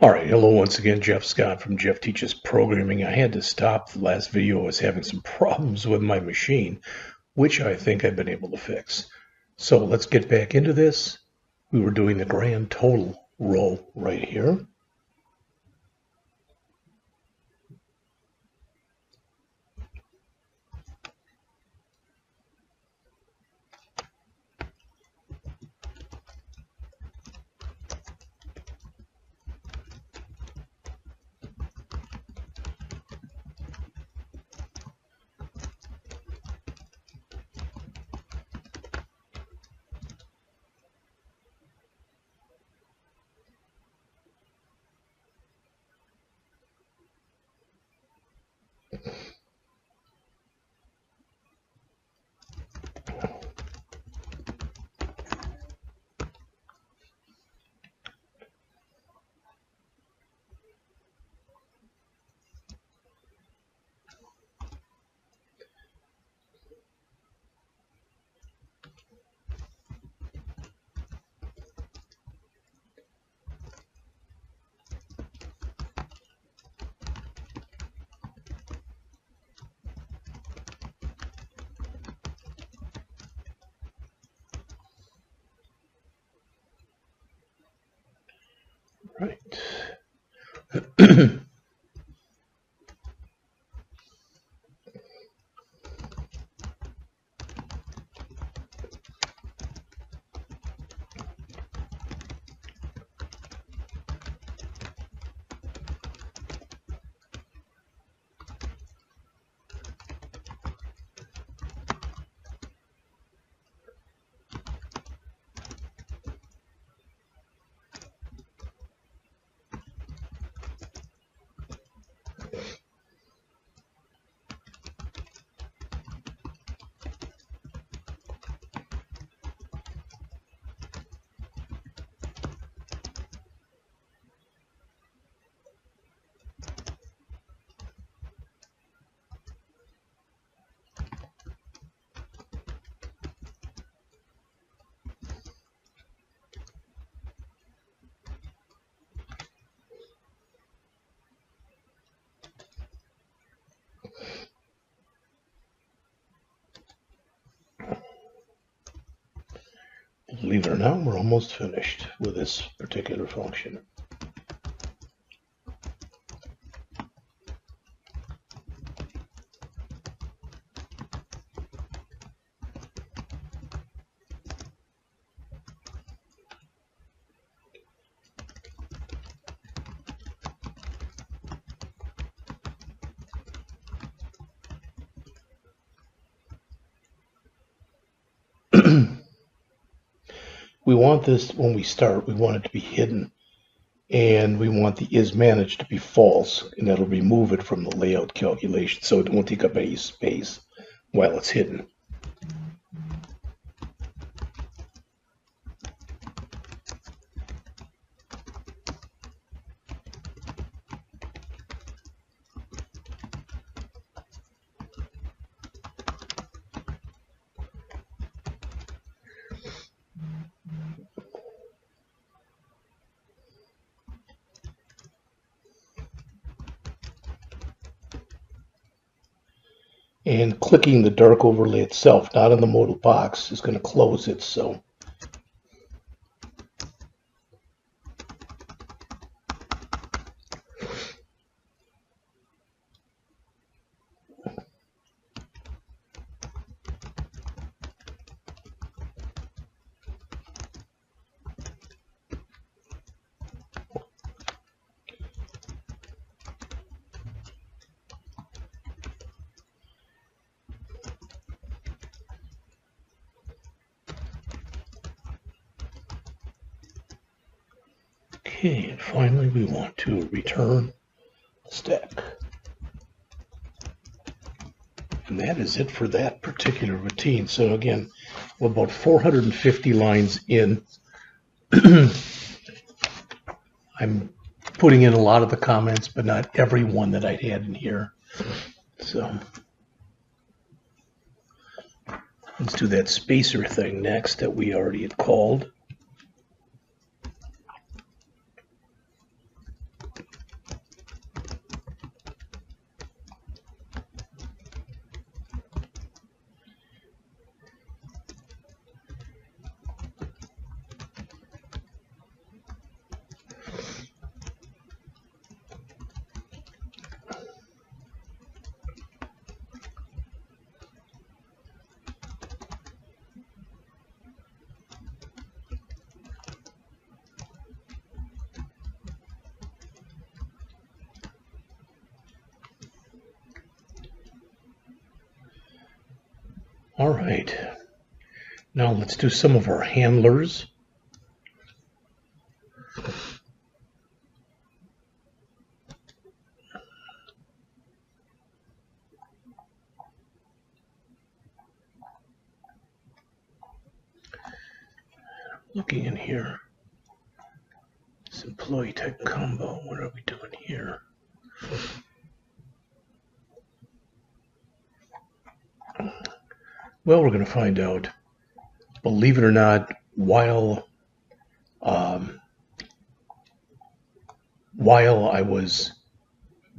All right, hello once again, Jeff Scott from Jeff Teaches Programming. I had to stop the last video. I was having some problems with my machine, which I think I've been able to fix. So let's get back into this. We were doing the grand total row right here. Right. Believe it or not, we're almost finished with this particular function. We want this, when we start, we want it to be hidden. And we want the isManaged to be false, and that'll remove it from the layout calculation, so it won't take up any space while it's hidden. And clicking the dark overlay itself, not on the modal box, is going to close it. So okay, and finally we want to return the stack. And that is it for that particular routine. So again, we're about 450 lines in. I'm putting in a lot of the comments, but not every one that I had in here. So let's do that spacer thing next that we already had called. All right. Now let's do some of our handlers. Looking in here. This employee type combo. What are we doing here? Well, we're going to find out. Believe it or not, while I was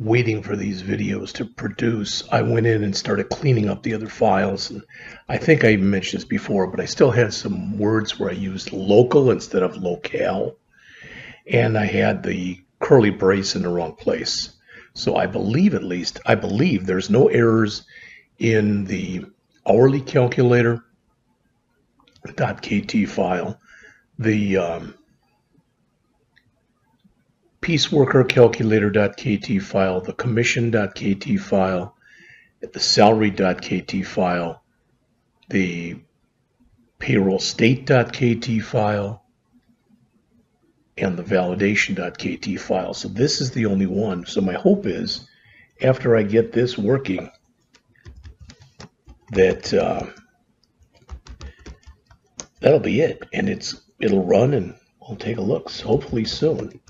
waiting for these videos to produce, I went in and started cleaning up the other files. And I think I even mentioned this before, but I still had some words where I used local instead of locale. And I had the curly brace in the wrong place. So I believe, at least, there's no errors in the hourly calculator .kt file, the pieceworker calculator.kt file, the commission.kt file, the salary.kt file, the payroll state.kt file, and the validation.kt file. So this is the only one. So my hope is, after I get this working, that that'll be it, and it'll run, and we'll take a look, so hopefully soon.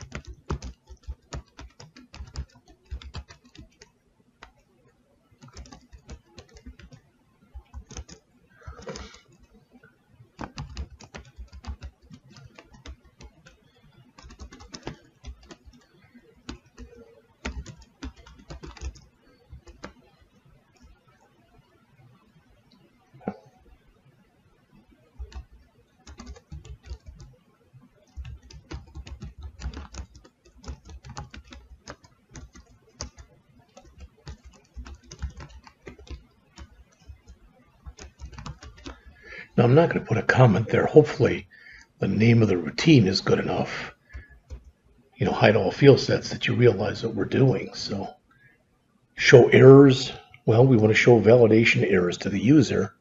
Now, I'm not going to put a comment there. Hopefully, the name of the routine is good enough. Hide all field sets that you realize what we're doing. So, show errors. Well, we want to show validation errors to the user.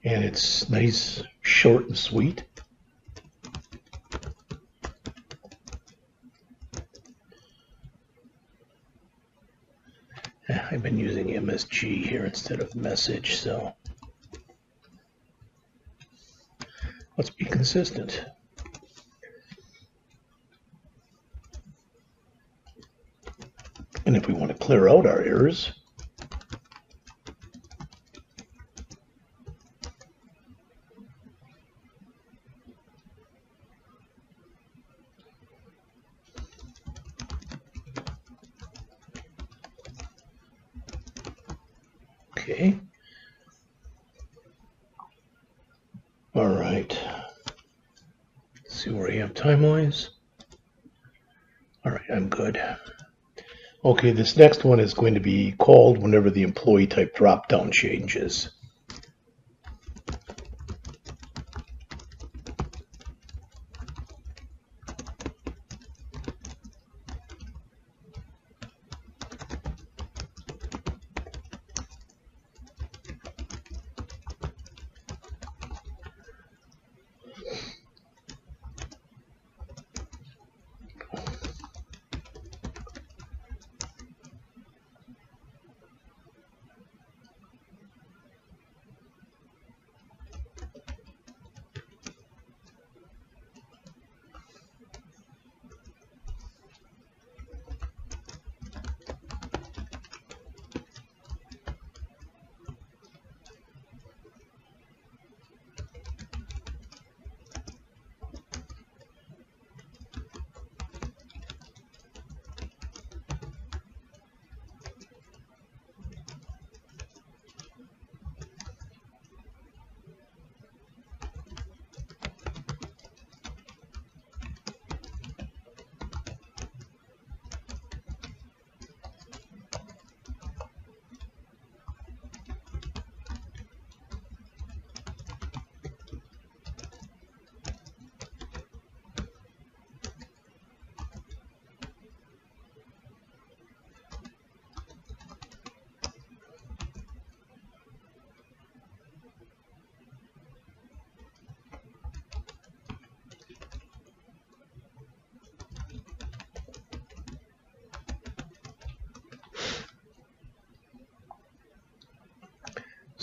And it's nice, short, and sweet. I've been using MSG here instead of message, so let's be consistent. And if we want to clear out our errors, okay. All right. Let's see where I am time-wise. All right, I'm good. Okay, this next one is going to be called whenever the employee type drop-down changes.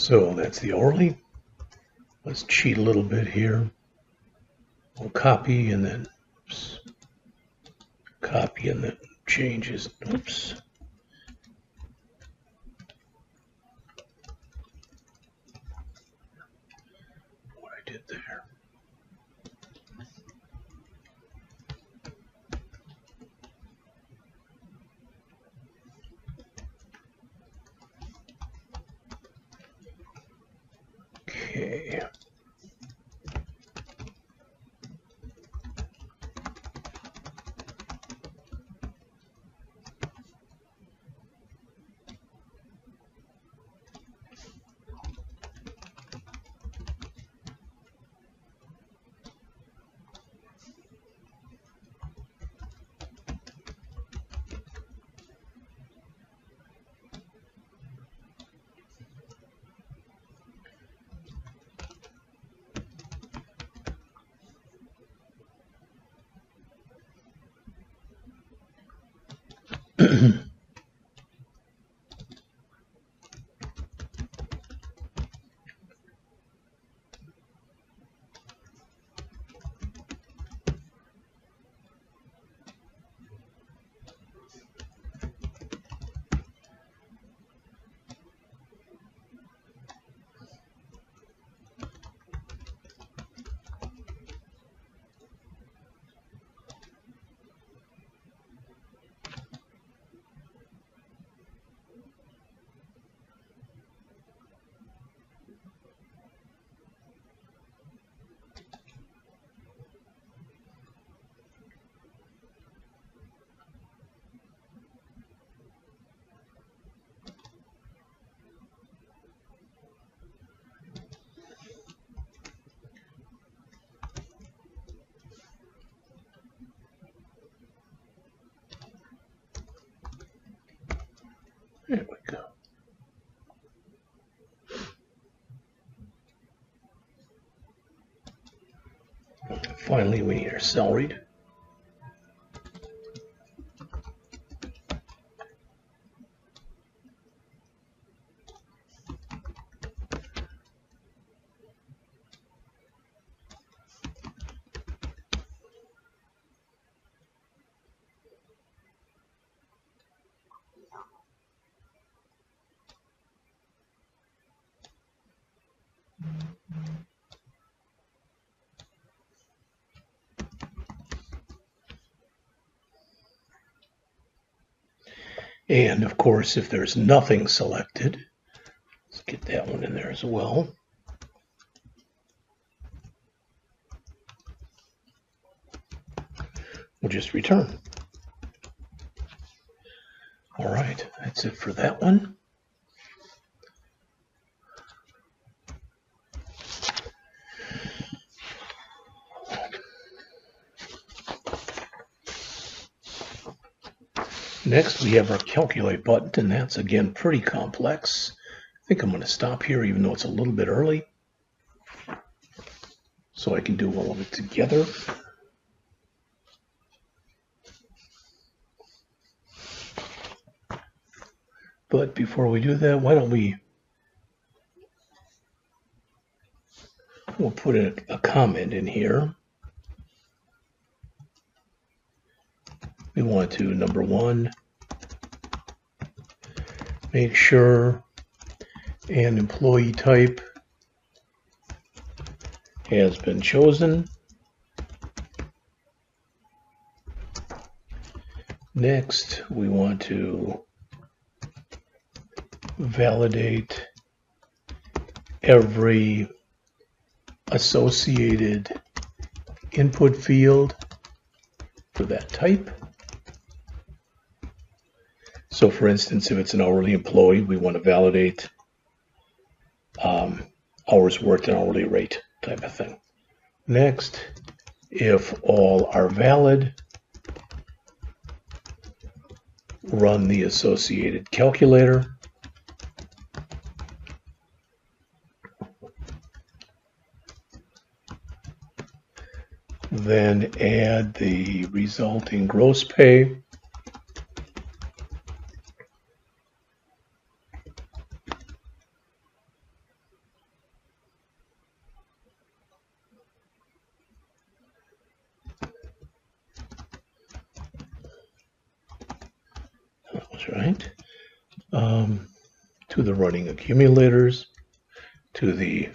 So that's the hourly. Let's cheat a little bit here. We'll copy and then copy and then changes. Oops. What I did there. Okay. There we go. Finally, we need our salaried. And of course, if there's nothing selected, let's get that one in there as well. We'll just return. All right, that's it for that one. Next, we have our calculate button, and that's again pretty complex. I think I'm going to stop here, even though it's a little bit early, so I can do all of it together. But before we do that, why don't we'll put a comment in here. We want to, number one, make sure an employee type has been chosen. Next, we want to validate every associated input field for that type. So for instance, if it's an hourly employee, we want to validate hours worked and hourly rate type of thing. Next, if all are valid, run the associated calculator. Then add the resulting gross pay. That was right. To the running accumulators, to the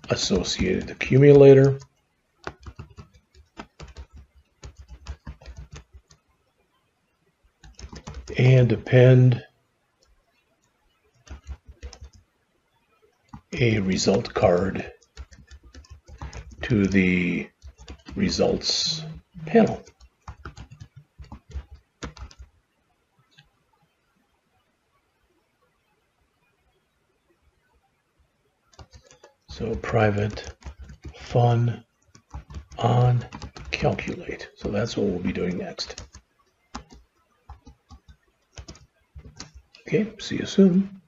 associated accumulator, and append a result card to the results panel. So private fun on calculate. So that's what we'll be doing next. Okay, see you soon.